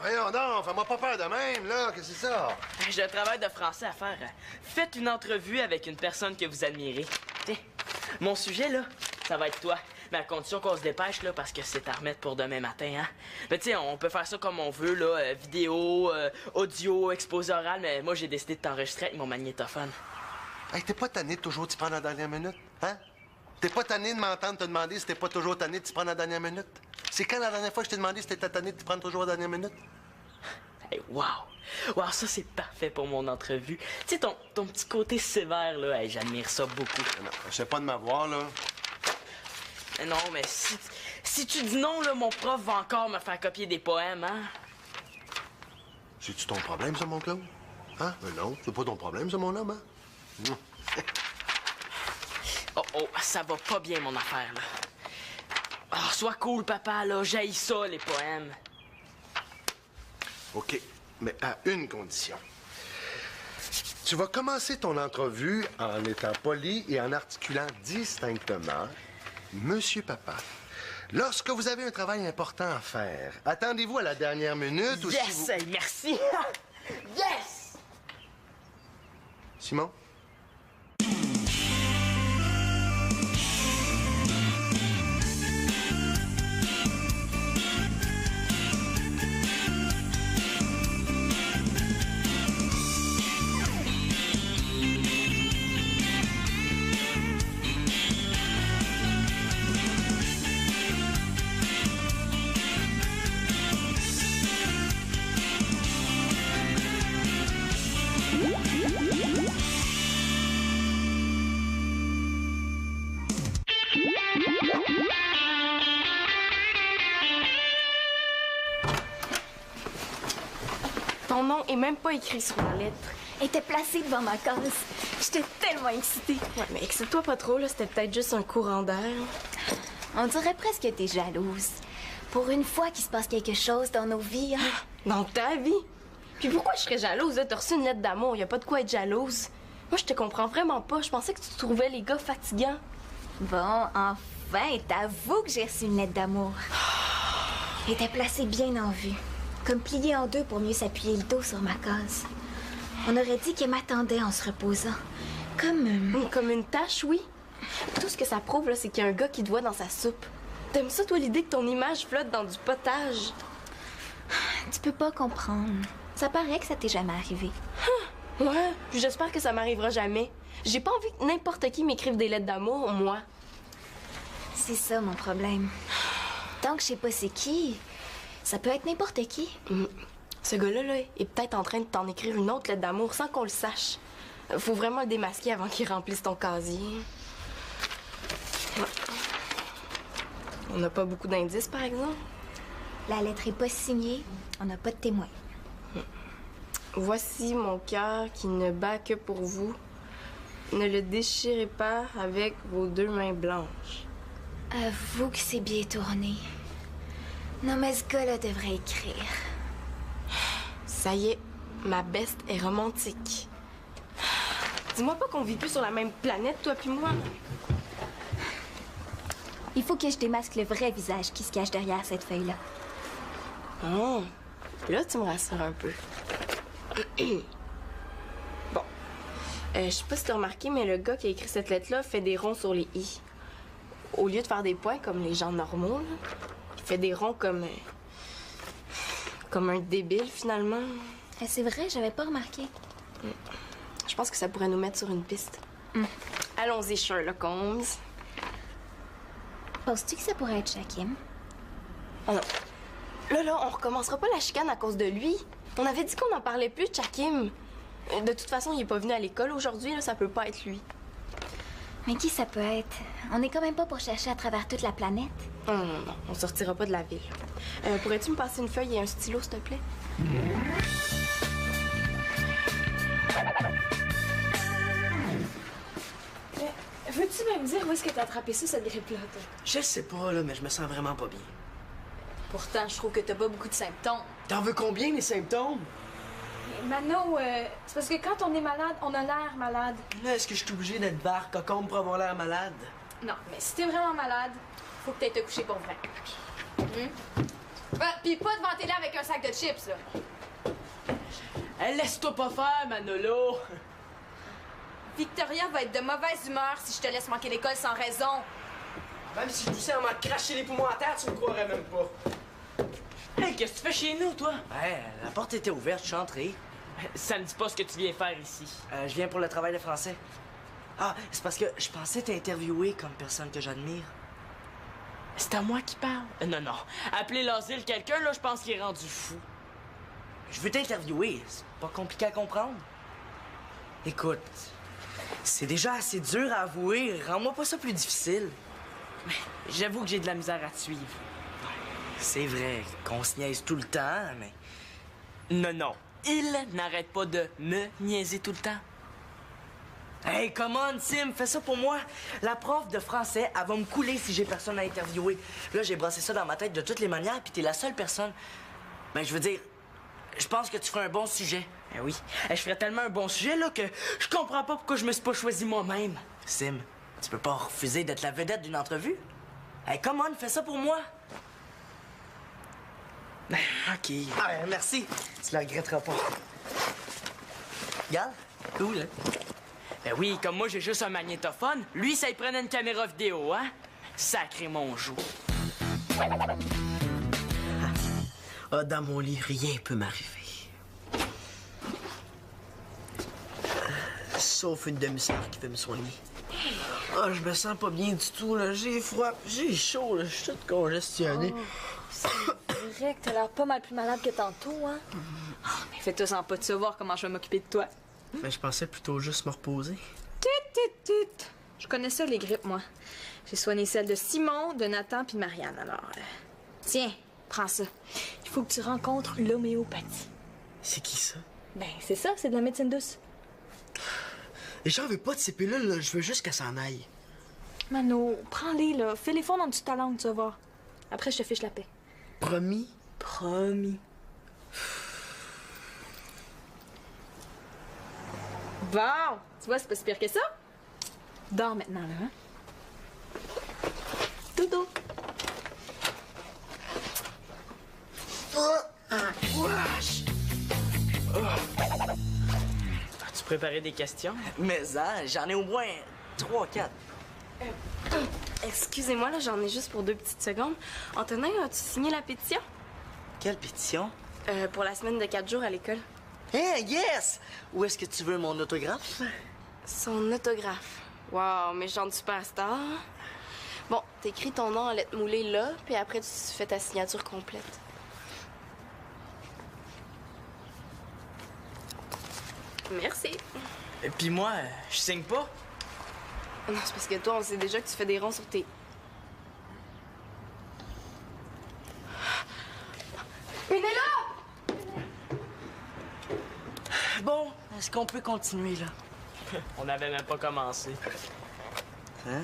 Voyons donc, fais-moi pas peur de même, là. Qu'est-ce que c'est ça? J'ai un travail de français à faire. Faites une entrevue avec une personne que vous admirez. Tiens, mon sujet, là, ça va être toi. Mais à condition qu'on se dépêche, là, parce que c'est à remettre pour demain matin, hein. Mais tu sais, on peut faire ça comme on veut, là. Vidéo, audio, exposé oral, mais moi, j'ai décidé de t'enregistrer avec mon magnétophone. Hey, t'es pas tanné de toujours t'y prendre à la dernière minute, hein? T'es pas tanné de m'entendre te demander si t'es pas toujours tanné de t'y prendre à la dernière minute? C'est quand la dernière fois que je t'ai demandé si t'étais tanné de t'y prendre toujours à la dernière minute? Hey, wow! Wow, ça, c'est parfait pour mon entrevue. Tu sais, ton petit côté sévère, là, hey, j'admire ça beaucoup. Non, je sais pas de m'avoir, là. Non, mais si tu dis non, là, mon prof va encore me faire copier des poèmes, hein? C'est-tu ton problème, ça, mon Claude? Hein? Mais non, c'est pas ton problème, ça, mon homme, hein? Oh, ça va pas bien, mon affaire, là. Oh, sois cool, papa, là, j'haïs ça, les poèmes. OK, mais à une condition. Tu vas commencer ton entrevue en étant poli et en articulant distinctement « Monsieur Papa, lorsque vous avez un travail important à faire, attendez-vous à la dernière minute ou si Yes, vous... hey, merci! Yes! Simon? Ton nom est même pas écrit sur la lettre. Elle était placée devant ma case. J'étais tellement excitée. Ouais, mais excite-toi pas trop, là. C'était peut-être juste un courant d'air. On dirait presque que t'es jalouse. Pour une fois qu'il se passe quelque chose dans nos vies, hein? Dans ta vie. Puis pourquoi je serais jalouse, là? T'as reçu une lettre d'amour. Y a pas de quoi être jalouse. Moi, je te comprends vraiment pas. Je pensais que tu trouvais les gars fatigants. Bon, enfin, t'avoues que j'ai reçu une lettre d'amour. Elle était placée bien en vue. Comme pliée en deux pour mieux s'appuyer le dos sur ma case. On aurait dit qu'elle m'attendait en se reposant. Comme une tache, oui. Tout ce que ça prouve, là, c'est qu'il y a un gars qui te voit dans sa soupe. T'aimes ça, toi, l'idée que ton image flotte dans du potage? Tu peux pas comprendre. Ça paraît que ça t'est jamais arrivé. Ouais, puis j'espère que ça m'arrivera jamais. J'ai pas envie que n'importe qui m'écrive des lettres d'amour, moi. C'est ça, mon problème. Tant que je sais pas c'est qui, ça peut être n'importe qui. Ce gars-là, là, est peut-être en train de t'en écrire une autre lettre d'amour sans qu'on le sache. Faut vraiment le démasquer avant qu'il remplisse ton casier. Ouais. On n'a pas beaucoup d'indices, par exemple. La lettre est pas signée, on n'a pas de témoin. Voici mon cœur qui ne bat que pour vous. Ne le déchirez pas avec vos deux mains blanches. Avoue que c'est bien tourné. Non, mais ce gars-là devrait écrire. Ça y est, ma beste est romantique. Dis-moi pas qu'on vit plus sur la même planète, toi puis moi. Il faut que je démasque le vrai visage qui se cache derrière cette feuille-là. Oh, là, tu me rassures un peu. Bon. Je sais pas si t'as remarqué, mais le gars qui a écrit cette lettre-là fait des ronds sur les i. Au lieu de faire des points comme les gens normaux, là, il fait des ronds comme un débile, finalement. C'est vrai, j'avais pas remarqué. Je pense que ça pourrait nous mettre sur une piste. Allons-y, Sherlock Holmes. Penses-tu que ça pourrait être Shakim? Oh non. Là, on recommencera pas la chicane à cause de lui. On avait dit qu'on n'en parlait plus de Shakim. De toute façon, il est pas venu à l'école aujourd'hui, là, ça peut pas être lui. Mais qui ça peut être? On est quand même pas pour chercher à travers toute la planète. Non, on sortira pas de la ville. Pourrais-tu me passer une feuille et un stylo, s'il te plaît? Veux-tu même dire où est-ce que t'as attrapé ça, cette grippe-là, toi? Je sais pas, là, mais je me sens vraiment pas bien. Pourtant, je trouve que t'as pas beaucoup de symptômes. T'en veux combien, les symptômes? Mano, c'est parce que quand on est malade, on a l'air malade. Là, est-ce que je suis obligé d'être barre cocombe pour avoir l'air malade? Non, mais si t'es vraiment malade, faut que t'ailles te coucher pour vrai. Pis pas devant la télé avec un sac de chips, là. Hey, laisse-toi pas faire, Manolo! Victoria va être de mauvaise humeur si je te laisse manquer l'école sans raison. Même si je poussais à m'en cracher les poumons à terre, tu me croirais même pas. Hey, qu'est-ce que tu fais chez nous, toi? Ouais, la porte était ouverte, je suis entré. Ça me dit pas ce que tu viens faire ici. Je viens pour le travail de français. Ah, c'est parce que je pensais t'interviewer comme personne que j'admire. C'est à moi qui parle. Non, non. Appeler l'asile quelqu'un, là, je pense qu'il est rendu fou. Je veux t'interviewer, c'est pas compliqué à comprendre. Écoute, c'est déjà assez dur à avouer, rends-moi pas ça plus difficile. J'avoue que j'ai de la misère à te suivre. C'est vrai qu'on se niaise tout le temps, mais... Non, non. Il n'arrête pas de me niaiser tout le temps. Hey, come on, Sim, fais ça pour moi. La prof de français, elle va me couler si j'ai personne à interviewer. Là, j'ai brassé ça dans ma tête de toutes les manières, puis t'es la seule personne. Ben, je veux dire, je pense que tu ferais un bon sujet. Ben oui. Je ferais tellement un bon sujet, là, que je comprends pas pourquoi je me suis pas choisi moi-même. Sim, tu peux pas refuser d'être la vedette d'une entrevue? Hey, come on, fais ça pour moi. Ben, OK. Ah, merci. Tu le regretteras pas. Regarde, cool, hein? Ben oui, comme moi, j'ai juste un magnétophone. Lui, ça y prenait une caméra vidéo, hein? Sacré mon joue. Ah, dans mon lit, rien peut m'arriver. Sauf une demi-sœur qui veut me soigner. Ah, je me sens pas bien du tout, là. J'ai froid, j'ai chaud, là. Je suis toute congestionnée. C'est vrai que t'as l'air pas mal plus malade que tantôt, hein? Mais fais-toi-en pas de savoir comment je vais m'occuper de toi. Mais je pensais plutôt juste me reposer. Tut. Je connais ça, les grippes, moi. J'ai soigné celle de Simon, de Nathan puis de Marianne, alors... Tiens, prends ça. Il faut que tu rencontres l'homéopathie. C'est qui ça? Ben, c'est ça, c'est de la médecine douce. Et j'en veux pas de ces pilules, là. Je veux juste qu'elle s'en aille. Mano, prends-les, là. Fais-les fondre en dessous de ta langue, tu vas voir. Après, je te fiche la paix. Promis? Promis. Bon, tu vois, c'est pas si pire que ça. Dors maintenant, là, hein? Dodo. As-tu préparé des questions? Mais hein, j'en ai au moins 3-4. Excusez-moi, là, j'en ai juste pour 2 petites secondes. Antonin, as-tu signé la pétition? Quelle pétition? Pour la semaine de 4 jours à l'école. Hey, yes! Où est-ce que tu veux mon autographe? Son autographe. Wow, méchante superstar. Bon, t'écris ton nom en lettres moulées là, puis après, tu fais ta signature complète. Merci. Et puis moi, je signe pas. Non, c'est parce que toi, on sait déjà que tu fais des ronds sur tes... Une est là! Bon, est-ce qu'on peut continuer, là? On n'avait même pas commencé. Hein?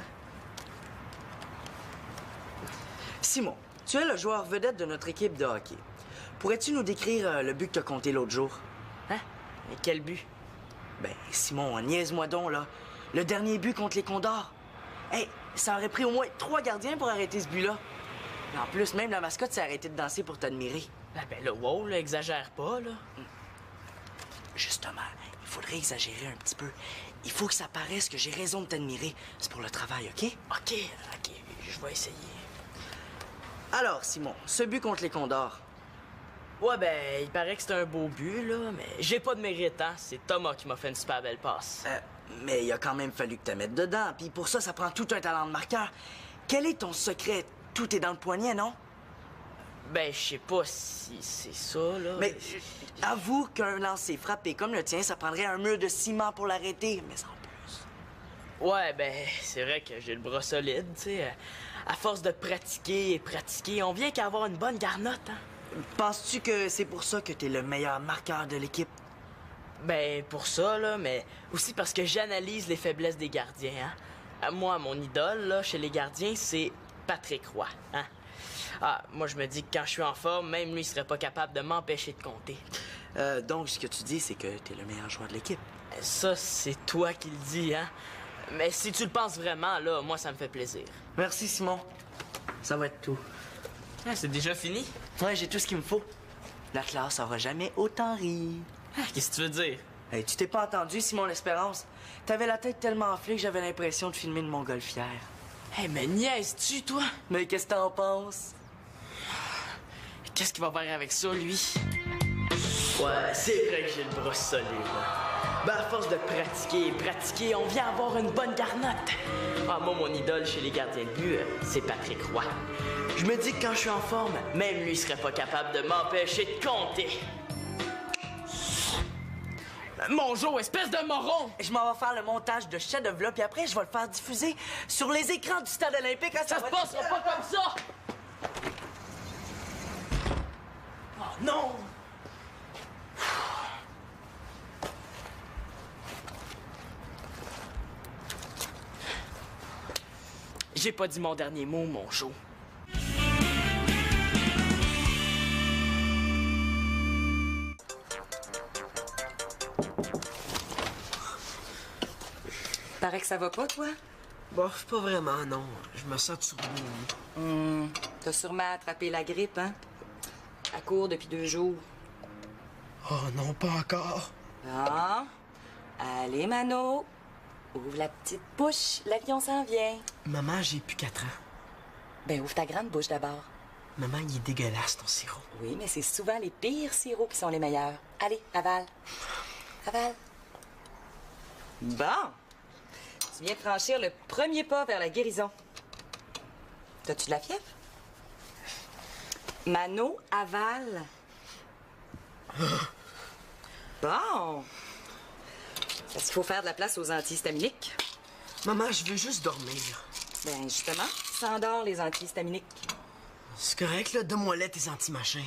Simon, tu es le joueur vedette de notre équipe de hockey. Pourrais-tu nous décrire le but que tu as compté l'autre jour? Hein? Mais quel but? Ben, Simon, niaise-moi donc, là. Le dernier but contre les Condors. Hey, ça aurait pris au moins 3 gardiens pour arrêter ce but-là. En plus, même la mascotte s'est arrêtée de danser pour t'admirer. Ah ben là, wow, là, exagère pas, là. Justement, il faudrait exagérer un petit peu. Il faut que ça paraisse que j'ai raison de t'admirer. C'est pour le travail, OK? OK, je vais essayer. Alors, Simon, ce but contre les Condors. Ouais, ben, il paraît que c'est un beau but, là, mais j'ai pas de mérite, hein. C'est Thomas qui m'a fait une super belle passe. Mais il a quand même fallu que tu mettes dedans, puis pour ça, ça prend tout un talent de marqueur. Quel est ton secret? Tout est dans le poignet, non? Ben, je sais pas si c'est ça, là. Mais avoue qu'un lancer frappé comme le tien, ça prendrait un mur de ciment pour l'arrêter, mais en plus. Ouais, ben, c'est vrai que j'ai le bras solide, tu sais. À force de pratiquer et pratiquer, on vient qu'à avoir une bonne garnotte, hein. Penses-tu que c'est pour ça que t'es le meilleur marqueur de l'équipe? Ben, pour ça, là, mais aussi parce que j'analyse les faiblesses des gardiens, hein. Moi, mon idole, là, chez les gardiens, c'est Patrick Roy, hein. Ah, moi, je me dis que quand je suis en forme, même lui, il serait pas capable de m'empêcher de compter. Donc, ce que tu dis, c'est que t'es le meilleur joueur de l'équipe. Ça, c'est toi qui le dis, hein. Mais si tu le penses vraiment, là, moi, ça me fait plaisir. Merci, Simon. Ça va être tout. Ah, c'est déjà fini? Ouais, j'ai tout ce qu'il me faut. La classe aura jamais autant ri. Ah, qu'est-ce que tu veux dire? Hey, tu t'es pas entendu, Simon L'Espérance? T'avais la tête tellement enflée que j'avais l'impression de filmer une montgolfière. Hey, mais niaises-tu, toi? Mais qu'est-ce que t'en penses? Qu'est-ce qu'il va faire avec ça, lui? Ouais, c'est vrai que j'ai le bras solide. Ben, à force de pratiquer, on vient avoir une bonne garnotte. Ah, moi, mon idole chez les gardiens de but, c'est Patrick Roy. Je me dis que quand je suis en forme, même lui serait pas capable de m'empêcher de compter. Mon Joe, espèce de moron! Je m'en vais faire le montage de chef-d'œuvre, puis après, je vais le faire diffuser sur les écrans du stade olympique. Ça se passera pas comme ça! Oh non! J'ai pas dit mon dernier mot, mon Joe. Paraît que ça va pas, toi? Bof, pas vraiment, non. Je me sens tout T'as sûrement attrapé la grippe, hein? À court depuis 2 jours. Oh non, pas encore. Ah! Allez, Mano! Ouvre la petite bouche, l'avion s'en vient. Maman, j'ai plus 4 ans. Ben, ouvre ta grande bouche d'abord. Maman, il est dégueulasse, ton sirop. Oui, mais c'est souvent les pires sirops qui sont les meilleurs. Allez, avale. Avale. Bon! Tu viens de franchir le premier pas vers la guérison. T'as-tu de la fièvre? Mano, avale. Bon! Est-ce qu'il faut faire de la place aux antihistaminiques? Maman, je veux juste dormir. Ben, justement, s'endort les antihistaminiques. C'est correct, là. Donne-moi là tes anti-machins.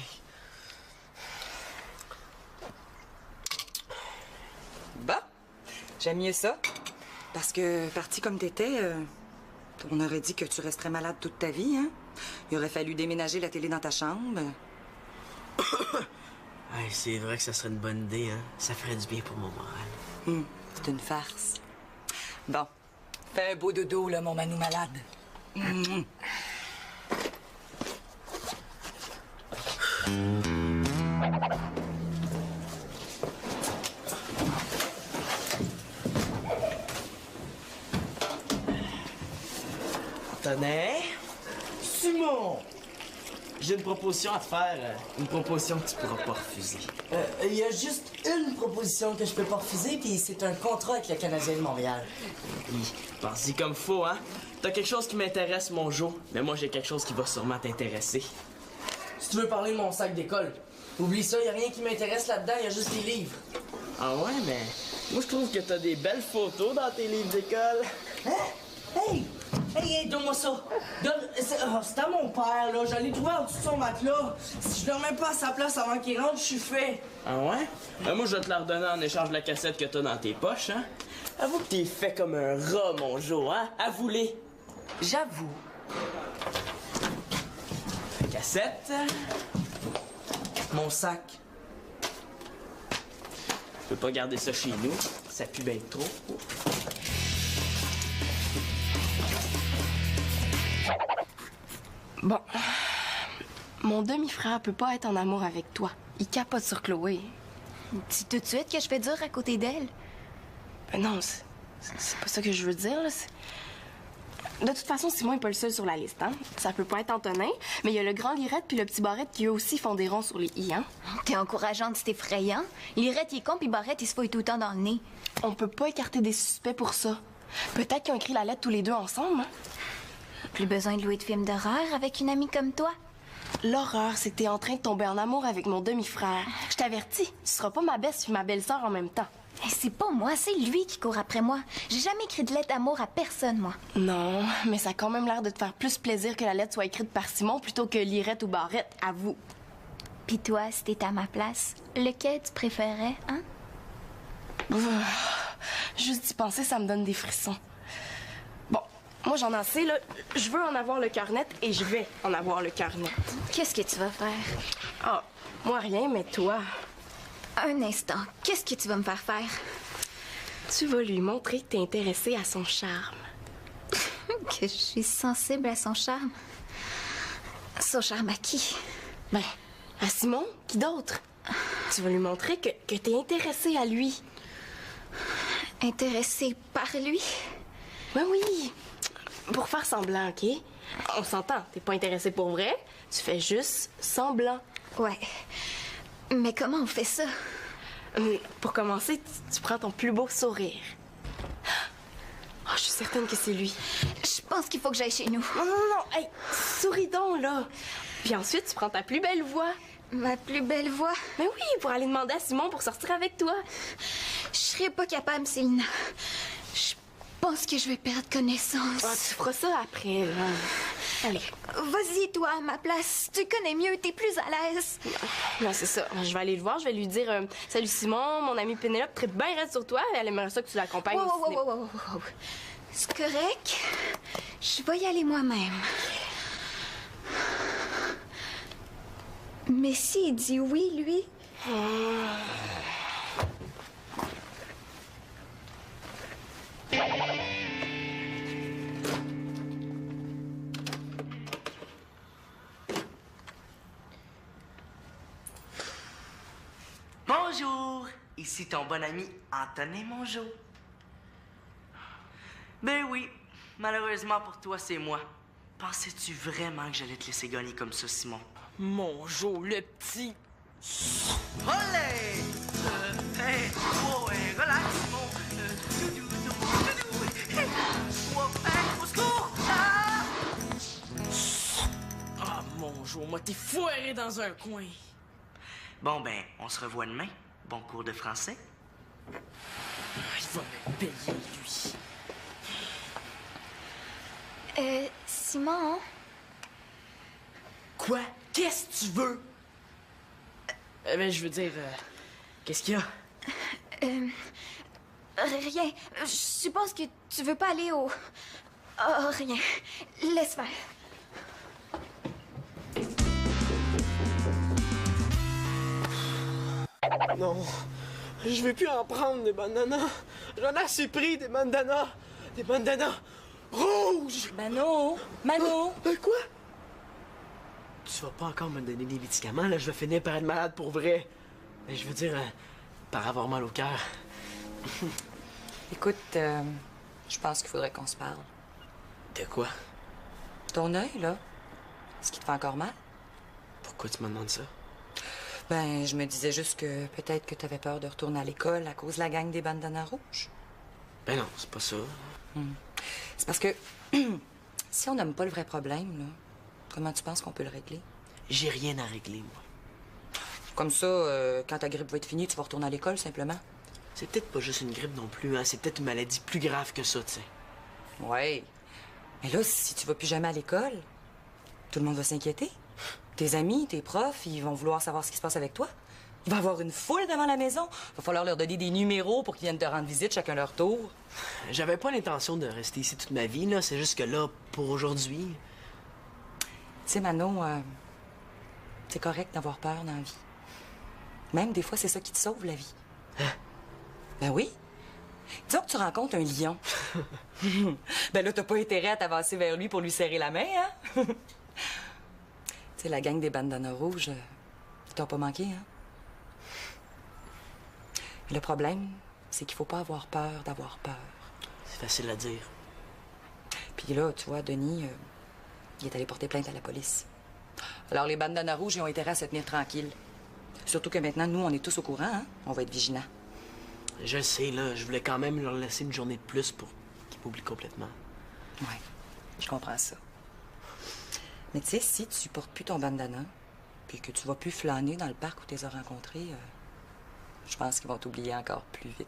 Bon! J'aime mieux ça. Parce que, parti comme t'étais, on aurait dit que tu resterais malade toute ta vie, hein? Il aurait fallu déménager la télé dans ta chambre. Ouais, c'est vrai que ça serait une bonne idée, hein. Ça ferait du bien pour mon moral. C'est une farce. Bon, fais un beau dodo, là, mon Manou malade. Tenez. Simon! J'ai une proposition à te faire. Une proposition que tu pourras pas refuser. Il y a juste une proposition que je peux pas refuser, puis c'est un contrat avec le Canadien de Montréal. Oui, pense-y comme faut, hein? T'as quelque chose qui m'intéresse, mon Joe, mais moi j'ai quelque chose qui va sûrement t'intéresser. Si tu veux parler de mon sac d'école, oublie ça, y a rien qui m'intéresse là-dedans, y a juste des livres. Ah ouais, mais moi je trouve que t'as des belles photos dans tes livres d'école. Hein? Hey! Hey, donne-moi ça! C'est à mon père, là. Je l'ai trouvé en dessous de son matelas. Si je le remets pas à sa place avant qu'il rentre, je suis fait. Ah ouais? Moi je vais te la redonner en échange de la cassette que t'as dans tes poches, hein? Avoue que t'es fait comme un rat, mon Joe, hein? Avoue-les! J'avoue. Cassette. Mon sac. Je peux pas garder ça chez nous. Ça pue bien trop. Bon. Mon demi-frère peut pas être en amour avec toi. Il capote sur Chloé. Dis tout de suite que je fais dur à côté d'elle. Ben non, c'est pas ça que je veux dire, là. De toute façon, Simon est pas le seul sur la liste, hein. Ça peut pas être Antonin, mais il y a le grand Lirette puis le petit Barrette qui eux aussi font des ronds sur les i, hein. T'es encourageante, c'est effrayant. Lirette, il est con, puis Barrette, il se fouille tout le temps dans le nez. On peut pas écarter des suspects pour ça. Peut-être qu'ils ont écrit la lettre tous les deux ensemble, hein. Plus besoin de louer de films d'horreur avec une amie comme toi. L'horreur, c'est que t'es en train de tomber en amour avec mon demi-frère. Je t'avertis, tu seras pas ma belle puis ma belle-sœur en même temps. Hey, c'est pas moi, c'est lui qui court après moi. J'ai jamais écrit de lettre d'amour à personne, moi. Non, mais ça a quand même l'air de te faire plus plaisir que la lettre soit écrite par Simon plutôt que Lirette ou Barrette, avoue. Pis toi, si t'étais à ma place, lequel tu préférais, hein? Juste d'y penser, ça me donne des frissons. Bon, moi j'en ai assez, là. Je veux en avoir le cœur net et je vais en avoir le cœur net. Qu'est-ce que tu vas faire? Ah, moi rien, mais toi, Un instant, qu'est-ce que tu vas me faire faire? tu vas lui montrer que t'es intéressée à son charme. Que je suis sensible à son charme. Son charme à qui? Ben, à Simon, qui d'autre? Tu vas lui montrer que t'es intéressée à lui. Intéressée par lui? Ben oui. Pour faire semblant, OK? On s'entend, t'es pas intéressée pour vrai, tu fais juste semblant. Ouais. Mais comment on fait ça? Pour commencer, tu prends ton plus beau sourire. Oh, je suis certaine que c'est lui. Je pense qu'il faut que j'aille chez nous. Non, hey, souris donc, là. Puis ensuite, tu prends ta plus belle voix. Ma plus belle voix? Mais oui, pour aller demander à Simon pour sortir avec toi. Je serais pas capable, Célina. Je pense que je vais perdre connaissance. Ah, tu feras ça après, là. Allez. Vas-y, toi, à ma place. Tu connais mieux, t'es plus à l'aise. Non, c'est ça. Je vais aller le voir, je vais lui dire Salut Simon, mon amie Pénélope très bien raide sur toi. Elle aimerait ça que tu l'accompagnes au cinéma. Wow. C'est correct. Je vais y aller moi-même. Mais s'il dit oui, lui... Bonjour, ici ton bon ami Antonin Mongeau. Ben oui, malheureusement pour toi, c'est moi. Pensais-tu vraiment que j'allais te laisser gagner comme ça, Simon? Mongeau, le petit. Olé! Hey, wow, hey, relax, Simon. Wow, hey, au secours! Ah! Ah, Mongeau, moi, t'es foiré dans un coin. Bon, ben, on se revoit demain. Bon cours de français. Il va me payer, lui. Simon? Quoi? Qu'est-ce que tu veux? Ben, je veux dire, qu'est-ce qu'il y a? Rien. Je suppose que tu veux pas aller au... Oh, rien. Laisse faire. Non, je vais plus en prendre des bandanas. J'en ai assez pris des bandanas. Des bandanas rouges. Mano! Quoi? Tu vas pas encore me donner des médicaments, là? Je vais finir par être malade pour vrai. Mais je veux dire, par avoir mal au cœur. Écoute, je pense qu'il faudrait qu'on se parle. De quoi? Ton œil, là, est-ce qu'il te fait encore mal? Pourquoi tu me demandes ça? Ben, je me disais juste que peut-être que t'avais peur de retourner à l'école à cause de la gang des bandanas rouges. Ben non, c'est pas ça. C'est parce que si on nomme pas le vrai problème, là, comment tu penses qu'on peut le régler? J'ai rien à régler, moi. Comme ça, quand ta grippe va être finie, tu vas retourner à l'école, simplement. C'est peut-être pas juste une grippe non plus, hein. C'est peut-être une maladie plus grave que ça, tu sais. Ouais. Mais là, si tu vas plus jamais à l'école, tout le monde va s'inquiéter. Tes amis, tes profs, ils vont vouloir savoir ce qui se passe avec toi. Il va y avoir une foule devant la maison. Va falloir leur donner des numéros pour qu'ils viennent te rendre visite chacun leur tour. J'avais pas l'intention de rester ici toute ma vie, là. C'est juste que là, pour aujourd'hui... Tu sais, Manon, c'est correct d'avoir peur dans la vie. Même des fois, c'est ça qui te sauve la vie. Hein? Ben oui. Disons que tu rencontres un lion. Ben là, t'as pas intérêt à t'avancer vers lui pour lui serrer la main, hein? Tu sais, la gang des bandanas rouges, ils t'ont pas manqué, hein? Mais le problème, c'est qu'il faut pas avoir peur d'avoir peur. C'est facile à dire. Puis là, tu vois, Denis, il est allé porter plainte à la police. Alors, les bandanas rouges, ils ont intérêt à se tenir tranquilles. Surtout que maintenant, nous, on est tous au courant, hein? On va être vigilants. Je le sais, là. Je voulais quand même leur laisser une journée de plus pour qu'ils m'oublient complètement. Ouais, je comprends ça. Mais tu sais, si tu portes plus ton bandana, puis que tu vas plus flâner dans le parc où tu les as rencontrés, je pense qu'ils vont t'oublier encore plus vite.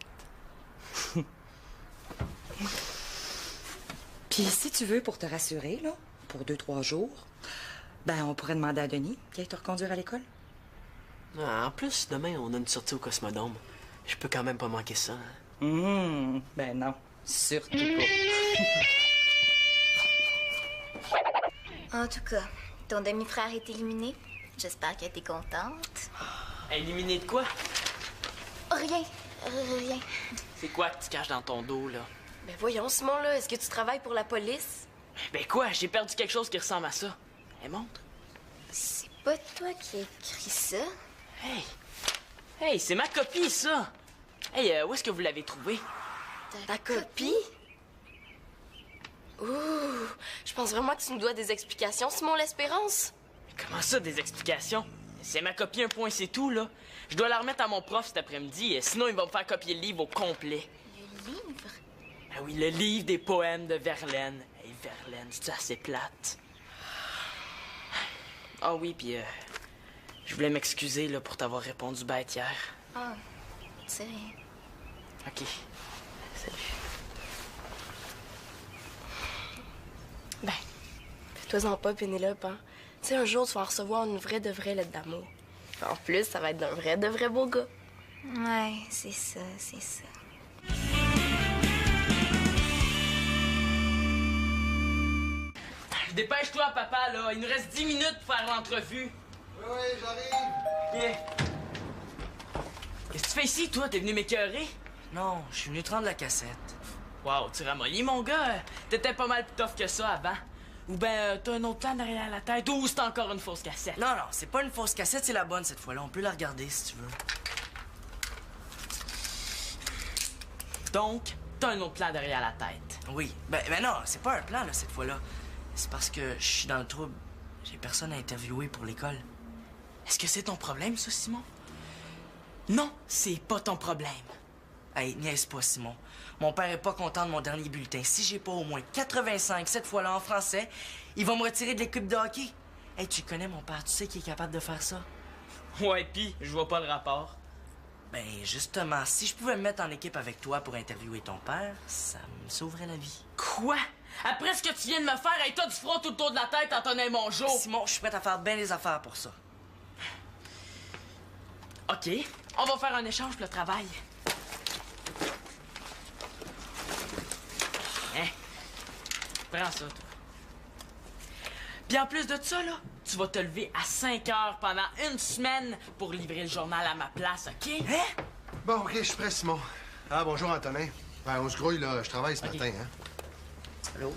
Puis si tu veux, pour te rassurer, là, pour 2-3 jours, ben on pourrait demander à Denis qu'il aille te reconduire à l'école. Ah, en plus, demain, on a une sortie au Cosmodome. Je peux quand même pas manquer ça. Hein? Ben non, surtout pas. En tout cas, ton demi-frère est éliminé. J'espère qu'elle était contente. Éliminé de quoi? Rien. Rien. C'est quoi que tu caches dans ton dos, là? Ben voyons, Simon, là, est-ce que tu travailles pour la police? Ben quoi? J'ai perdu quelque chose qui ressemble à ça. Elle montre. C'est pas toi qui as écrit ça? Hey! Hey, c'est ma copie, ça! Hey, où est-ce que vous l'avez trouvée? Ta copie? Ouh, je pense vraiment que tu nous dois des explications, Simon L'Espérance. Comment ça, des explications? C'est ma copie, un point, c'est tout, là. Je dois la remettre à mon prof cet après-midi, sinon il va me faire copier le livre au complet. Le livre? Ah oui, le livre des poèmes de Verlaine. Hey, Verlaine, c'est assez plate. Ah oui, puis je voulais m'excuser, là, pour t'avoir répondu bête hier. Ah, c'est rien. OK. Salut. Ben, fais-toi-en pas, Pénélope, hein. Tu sais, un jour, tu vas en recevoir une vraie de vraie lettre d'amour. En plus, ça va être d'un vrai de vrai beau gars. Ouais, c'est ça, c'est ça. Dépêche-toi, papa, là. Il nous reste 10 minutes pour faire l'entrevue. Oui, j'arrive. Qu'est-ce que tu fais ici, toi? T'es venu m'écœurer? Non, je suis venu te rendre la cassette. Wow, tu ramollis, mon gars. T'étais pas mal plus tough que ça avant. Ou ben, t'as un autre plan derrière la tête, ou c'est encore une fausse cassette. Non, non, c'est pas une fausse cassette, c'est la bonne cette fois-là. On peut la regarder si tu veux. Donc, t'as un autre plan derrière la tête. Oui. Ben non, c'est pas un plan, là, cette fois-là. C'est parce que je suis dans le trouble. J'ai personne à interviewer pour l'école. Est-ce que c'est ton problème, ça, Simon? Non, c'est pas ton problème. Hey, niaise pas, Simon. Mon père est pas content de mon dernier bulletin. Si j'ai pas au moins 85 cette fois-là en français, il va me retirer de l'équipe de hockey. Hey, tu connais mon père, tu sais qu'il est capable de faire ça? Ouais, pis, je vois pas le rapport. Ben, justement, si je pouvais me mettre en équipe avec toi pour interviewer ton père, ça me sauverait la vie. Quoi? Après ce que tu viens de me faire, hey, t'as du front tout autour de la tête en tenant mon jour. Simon, je suis prêt à faire bien les affaires pour ça. OK, on va faire un échange pour le travail. Hein? Prends ça, toi. Puis en plus de ça, là, tu vas te lever à 5 heures pendant une semaine pour livrer le journal à ma place, OK? Hein? Bon, OK, je suis prêt, Simon. Ah, bonjour, Antonin. Ben, on se grouille, là. Je travaille ce matin, hein. Allô?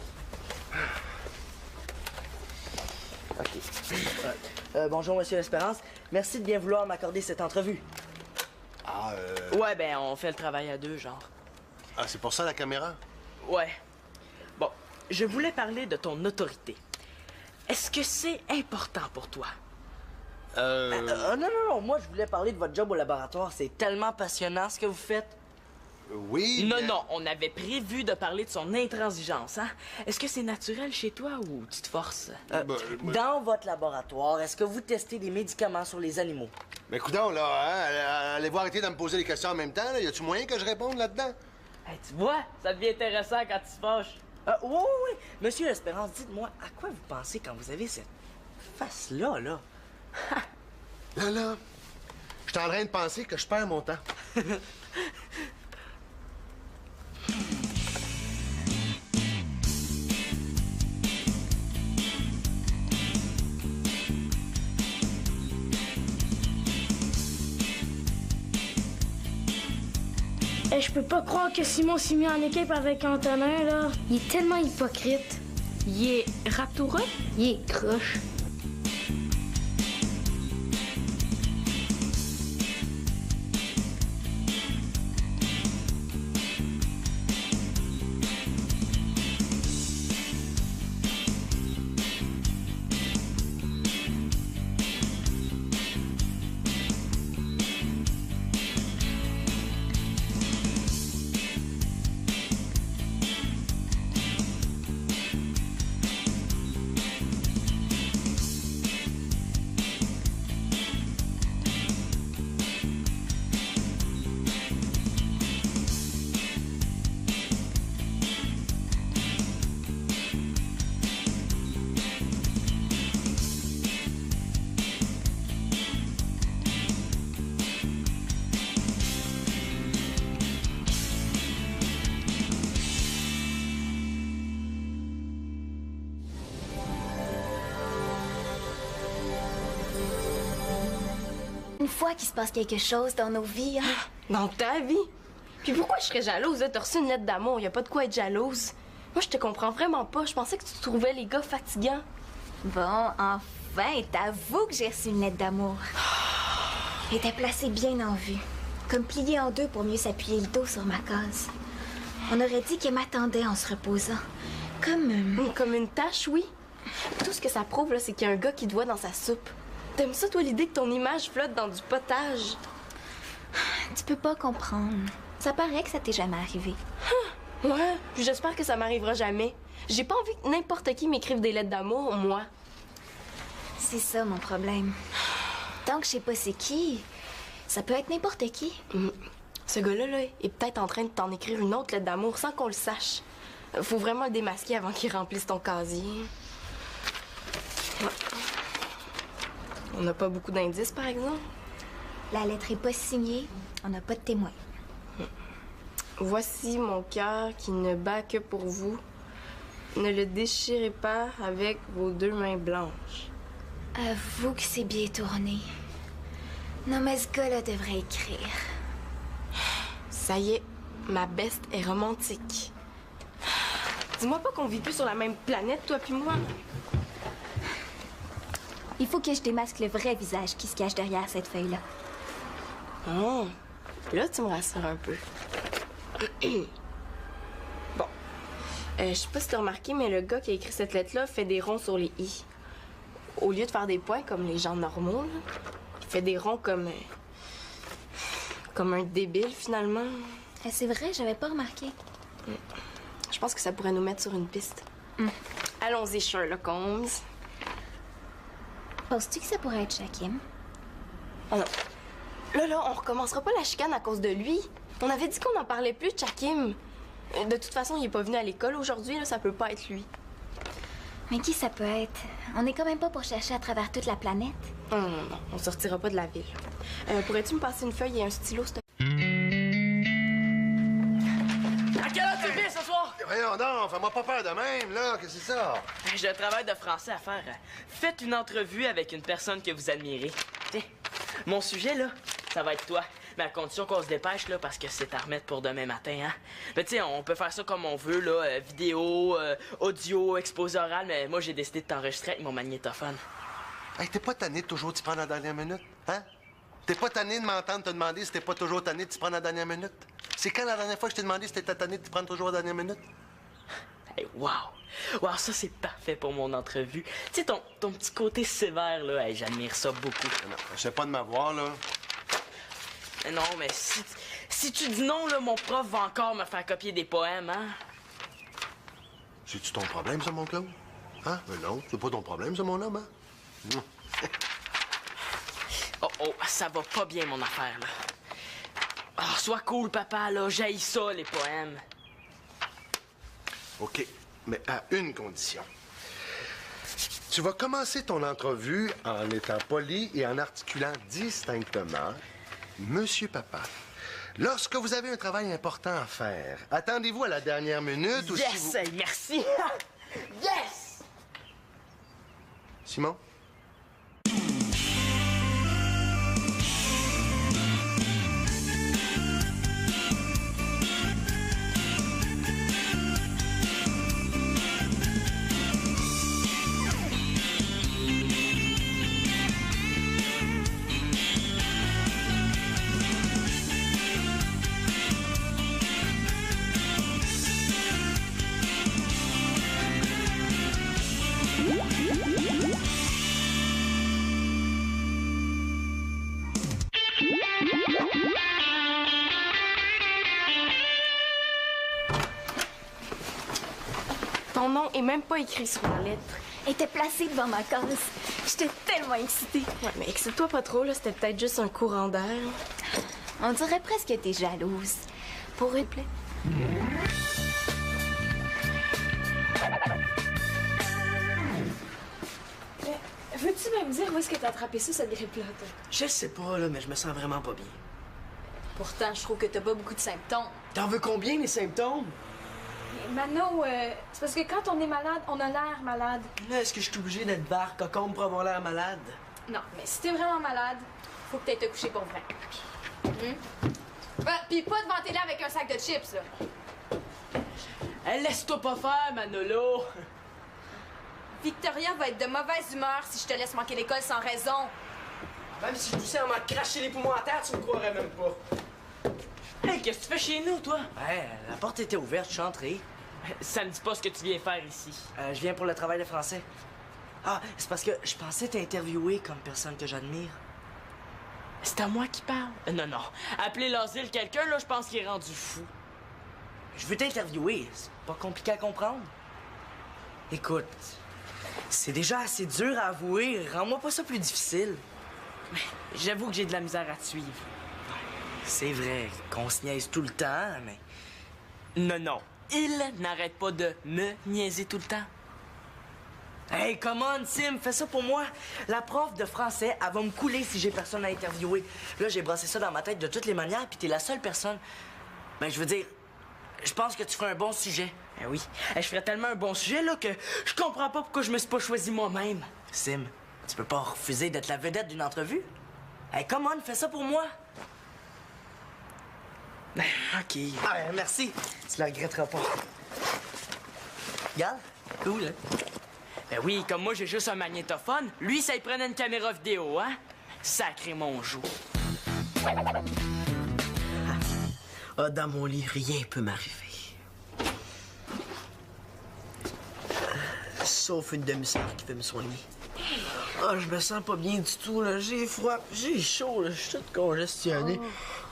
OK. Bonjour, Monsieur L'Espérance. Merci de bien vouloir m'accorder cette entrevue. Ah, Ouais, ben, on fait le travail à deux, genre. Ah, c'est pour ça, la caméra? Ouais. Bon, je voulais parler de ton autorité. Est-ce que c'est important pour toi? Non, moi, je voulais parler de votre job au laboratoire. C'est tellement passionnant ce que vous faites. Oui, Non, mais- non, on avait prévu de parler de son intransigeance, hein? Est-ce que c'est naturel chez toi ou tu te forces? Dans votre laboratoire, est-ce que vous testez des médicaments sur les animaux? Mais coudonc, là, hein, allez-vous arrêter de me poser des questions en même temps, là? Y a-tu moyen que je réponde là-dedans? Hey, tu vois, ça devient intéressant quand tu te fâches. Oui. Monsieur L'Espérance, dites-moi, à quoi vous pensez quand vous avez cette face-là, là? Là, je suis en train de penser que je perds mon temps. Je peux pas croire que Simon s'est mis en équipe avec Antonin, là. Il est tellement hypocrite. Il est ratoureux. Il est croche. Une fois qu'il se passe quelque chose dans nos vies, hein? Dans ta vie. Puis pourquoi je serais jalouse, là? T'as reçu une lettre d'amour, y a pas de quoi être jalouse. Moi, je te comprends vraiment pas. Je pensais que tu trouvais les gars fatigants. Bon, enfin, Enfin, t'avoues que j'ai reçu une lettre d'amour. Elle était placée bien en vue, comme pliée en deux pour mieux s'appuyer le dos sur ma case. On aurait dit qu'elle m'attendait en se reposant. Comme une tâche, oui. Tout ce que ça prouve, là, c'est qu'il y a un gars qui te voit dans sa soupe. T'aimes ça, toi, l'idée que ton image flotte dans du potage? Tu peux pas comprendre. Ça paraît que ça t'est jamais arrivé. Ouais, puis j'espère que ça m'arrivera jamais. J'ai pas envie que n'importe qui m'écrive des lettres d'amour, moi. C'est ça, mon problème. Tant que je sais pas c'est qui, ça peut être n'importe qui. Ce gars-là, là, est peut-être en train de t'en écrire une autre lettre d'amour sans qu'on le sache. Faut vraiment le démasquer avant qu'il remplisse ton casier. Ouais. On n'a pas beaucoup d'indices, par exemple. La lettre est pas signée, on n'a pas de témoin. Voici mon cœur qui ne bat que pour vous. Ne le déchirez pas avec vos 2 mains blanches. Avoue que c'est bien tourné. Non, mais ce gars-là devrait écrire. Ça y est, ma beste est romantique. Dis-moi pas qu'on vit plus sur la même planète, toi puis moi. Il faut que je démasque le vrai visage qui se cache derrière cette feuille-là. Oh, là, tu me rassures un peu. Bon. Je sais pas si t'as remarqué, mais le gars qui a écrit cette lettre-là fait des ronds sur les i. Au lieu de faire des points comme les gens normaux, là, il fait des ronds comme un débile, finalement. C'est vrai, j'avais pas remarqué. Je pense que ça pourrait nous mettre sur une piste. Allons-y, Sherlock Holmes. Penses-tu que ça pourrait être Shakim? Oh non. Là, on recommencera pas la chicane à cause de lui. On avait dit qu'on n'en parlait plus de Shakim. De toute façon, il est pas venu à l'école aujourd'hui, là, ça peut pas être lui. Mais qui ça peut être? On est quand même pas pour chercher à travers toute la planète. Non, on sortira pas de la ville. Pourrais-tu me passer une feuille et un stylo, s'il te plaît? À quelle heure tu viens ce soir? Voyons donc, fais-moi pas peur de même, là. Qu'est-ce que c'est ça? J'ai un travail de français à faire. Faites une entrevue avec une personne que vous admirez. Tiens, mon sujet, là, ça va être toi. Mais à condition qu'on se dépêche, là, parce que c'est à remettre pour demain matin, hein. Mais tu sais, on peut faire ça comme on veut, là. Vidéo, audio, exposé oral, mais moi, j'ai décidé de t'enregistrer avec mon magnétophone. Hey, t'es pas tanné de toujours t'y prendre à la dernière minute, hein? T'es pas tanné de m'entendre te demander si t'es pas toujours tanné de t'y prendre à la dernière minute? C'est quand la dernière fois que je t'ai demandé si t'étais tanné de t'y prendre toujours à la dernière minute? Hey, wow! Wow, ça, c'est parfait pour mon entrevue. Tu sais, ton petit côté sévère, là, hey, j'admire ça beaucoup. Non, je sais pas de m'avoir, là. Non, mais si tu dis non, là, mon prof va encore me faire copier des poèmes, hein? C'est-tu ton problème, ça, mon Claude? Hein? Mais non, c'est pas ton problème, ça, mon homme, hein? Oh, ça va pas bien, mon affaire, là. Oh, sois cool, papa, là, j'haïs ça, les poèmes. OK, mais à une condition. Tu vas commencer ton entrevue en étant poli et en articulant distinctement « Monsieur Papa, lorsque vous avez un travail important à faire, attendez-vous à la dernière minute ou si Yes, vous... hey, merci! Yes! Simon? Ton nom est même pas écrit sur la lettre. Elle était placée devant ma case. J'étais tellement excitée. Ouais, mais excite-toi pas trop, là, c'était peut-être juste un courant d'air. On dirait presque que t'es jalouse. Pour une plaie. Veux-tu même dire où est-ce que t'as attrapé ça, cette grippe-là, toi? Je sais pas, là, mais je me sens vraiment pas bien. Pourtant, je trouve que t'as pas beaucoup de symptômes. T'en veux combien, les symptômes? Mais Mano, c'est parce que quand on est malade, on a l'air malade. Là, est-ce que je suis obligé d'être barre cocombe pour avoir l'air malade? Non, mais si t'es vraiment malade, faut que t'ailles te coucher pour vrai. Pis pas devant télé avec un sac de chips, là. Hey, laisse-toi pas faire, Manolo! Victoria va être de mauvaise humeur si je te laisse manquer l'école sans raison. Même si je poussais à m'en cracher les poumons à terre, tu me croirais même pas. Hey, qu'est-ce que tu fais chez nous, toi? Ouais, la porte était ouverte, je suis entré. Ça me dit pas ce que tu viens faire ici. Je viens pour le travail de français. Ah, c'est parce que je pensais t'interviewer comme personne que j'admire. C'est à moi qui parle. Non, non. Appeler l'asile quelqu'un, là, je pense qu'il est rendu fou. Je veux t'interviewer, c'est pas compliqué à comprendre. Écoute, c'est déjà assez dur à avouer, rends-moi pas ça plus difficile. J'avoue que j'ai de la misère à te suivre. C'est vrai qu'on se niaise tout le temps, mais... Non, non. Il n'arrête pas de me niaiser tout le temps. Hey, come on, Sim, fais ça pour moi. La prof de français, elle va me couler si j'ai personne à interviewer. Là, j'ai brossé ça dans ma tête de toutes les manières, puis t'es la seule personne. Ben, je veux dire, je pense que tu ferais un bon sujet. Eh oui. Je ferais tellement un bon sujet, là, que je comprends pas pourquoi je me suis pas choisi moi-même. Sim, tu peux pas refuser d'être la vedette d'une entrevue? Hey, come on, fais ça pour moi. OK. Ah, merci. Tu le regretteras pas. Regarde, cool, hein? Ben oui, comme moi, j'ai juste un magnétophone. Lui, ça y prenait une caméra vidéo, hein? Sacré mon joue. Ah, dans mon lit, rien peut m'arriver. Sauf une demi-sœur qui veut me soigner. Ah, je me sens pas bien du tout, là. J'ai froid, j'ai chaud, là. Je suis tout congestionné.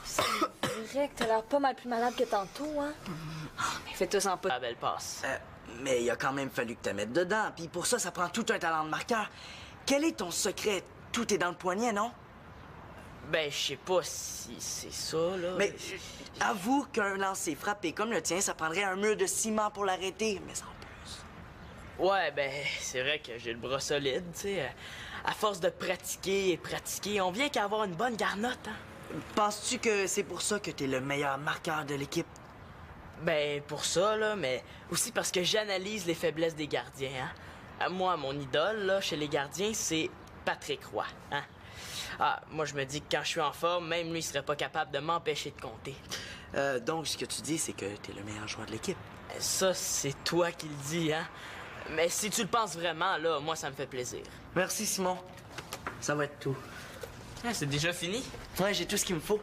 C'est vrai que t'as l'air pas mal plus malade que tantôt, hein? Mais fais-toi-en pas. La belle passe. Mais il a quand même fallu que tu mettes dedans, puis pour ça, ça prend tout un talent de marqueur. Quel est ton secret? Tout est dans le poignet, non? Ben, je sais pas si c'est ça, là. Mais avoue qu'un lancer frappé comme le tien, ça prendrait un mur de ciment pour l'arrêter, mais en plus. Ouais, ben, c'est vrai que j'ai le bras solide, tu sais. À force de pratiquer et pratiquer, on vient qu'à avoir une bonne garnotte, hein. Penses-tu que c'est pour ça que t'es le meilleur marqueur de l'équipe? Ben, pour ça, là, mais aussi parce que j'analyse les faiblesses des gardiens, hein. Moi, mon idole, là, chez les gardiens, c'est Patrick Roy, hein. Ah, moi, je me dis que quand je suis en forme, même lui, il serait pas capable de m'empêcher de compter. Donc, ce que tu dis, c'est que t'es le meilleur joueur de l'équipe. Ça, c'est toi qui le dis, hein. Mais si tu le penses vraiment, là, moi, ça me fait plaisir. Merci, Simon. Ça va être tout. Ah, c'est déjà fini? Ouais, j'ai tout ce qu'il me faut.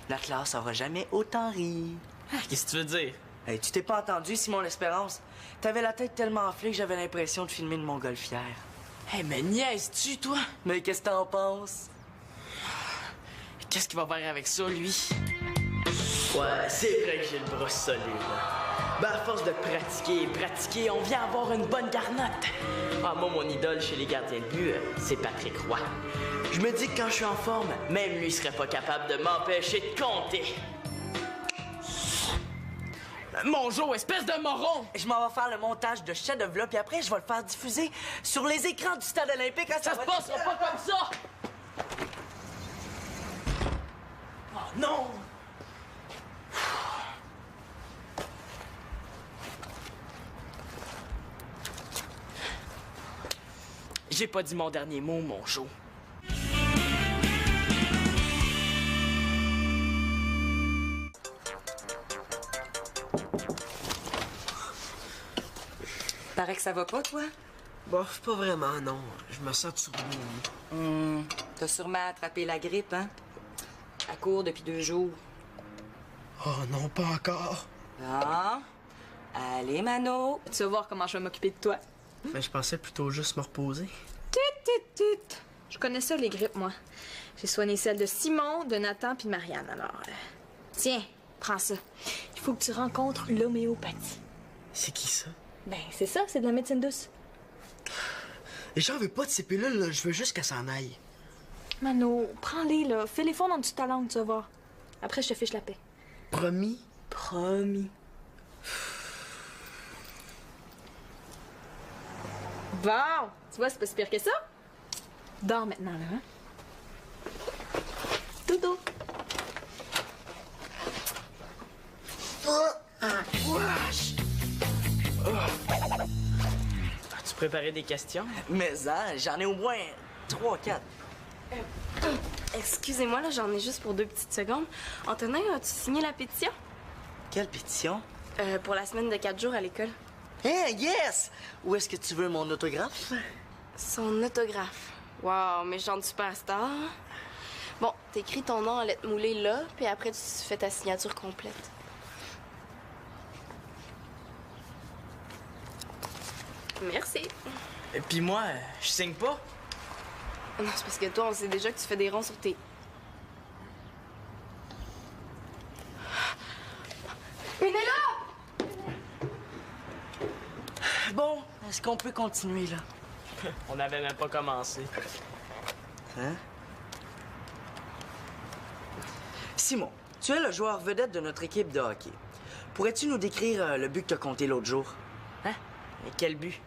La classe aura jamais autant ri. Ah, qu'est-ce que tu veux dire? Hey, tu t'es pas entendu, Simon l'Espérance? T'avais la tête tellement enflée que j'avais l'impression de filmer une montgolfière. Hey, mais niaises-tu, toi? Mais qu'est-ce que t'en penses? Qu'est-ce qu'il va faire avec ça, lui? Ouais, c'est vrai que j'ai le bras solide, là. Ben, à force de pratiquer et pratiquer, on vient avoir une bonne garnotte. Ah, moi, mon idole chez les gardiens de but, c'est Patrick Roy. Je me dis que quand je suis en forme, même lui serait pas capable de m'empêcher de compter. Mon Joe, espèce de moron! Je m'en vais faire le montage de chef-d'œuvre, puis après, je vais le faire diffuser sur les écrans du stade olympique. Ça se passera pas comme ça! Oh non! J'ai pas dit mon dernier mot, mon Joe. Paraît que ça va pas, toi? Bof, pas vraiment, non. Je me sens tout T'as sûrement attrapé la grippe, hein? À court depuis 2 jours. Oh non, pas encore. Ah? Allez, Mano. Tu vas voir comment je vais m'occuper de toi. Mais je pensais plutôt juste me reposer. Tut. Je connais ça, les grippes, moi. J'ai soigné celle de Simon, de Nathan puis de Marianne, alors... Tiens, prends ça. Il faut que tu rencontres l'homéopathie. C'est qui ça? Ben, c'est ça, c'est de la médecine douce. Et j'en veux pas de ces pilules, là. Je veux juste qu'elle s'en aille. Mano, prends-les, là. Fais-les fondre en dessous de ta langue, tu vas voir. Après, je te fiche la paix. Promis? Promis. Bon, tu vois, c'est pas si pire que ça. Dors maintenant, là, hein? Dodo. As-tu préparé des questions? Mais j'en ai au moins 3-4. Excusez-moi, là, j'en ai juste pour 2 petites secondes. Antonin, as-tu signé la pétition? Quelle pétition? Pour la semaine de 4 jours à l'école. Hein, yes! Où est-ce que tu veux mon autographe? Son autographe. Wow, méchante superstar. Bon, t'écris ton nom en lettres moulées là, puis après tu fais ta signature complète. Merci. Et puis moi, je signe pas. Non, c'est parce que toi, on sait déjà que tu fais des ronds sur tes... Pénélope! Bon, est-ce qu'on peut continuer, là? On n'avait même pas commencé. Hein? Simon, tu es le joueur vedette de notre équipe de hockey. Pourrais-tu nous décrire le but que tu as compté l'autre jour? Hein? Et quel but?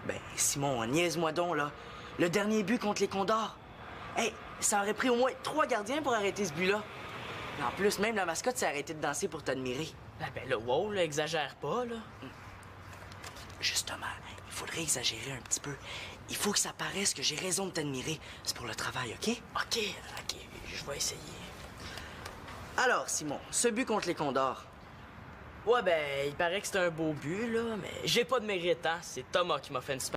Ben, Simon, niaise-moi donc, là. Le dernier but contre les Condors. Hey, ça aurait pris au moins 3 gardiens pour arrêter ce but-là. En plus, même la mascotte s'est arrêtée de danser pour t'admirer. Ah ben là, wow, là, exagère pas, là. Justement, il faudrait exagérer un petit peu. Il faut que ça paraisse que j'ai raison de t'admirer. C'est pour le travail, OK? OK, je vais essayer. Alors, Simon, ce but contre les Condors. Ouais, ben, il paraît que c'est un beau but, là, mais j'ai pas de mérite, hein. C'est Thomas qui m'a fait une super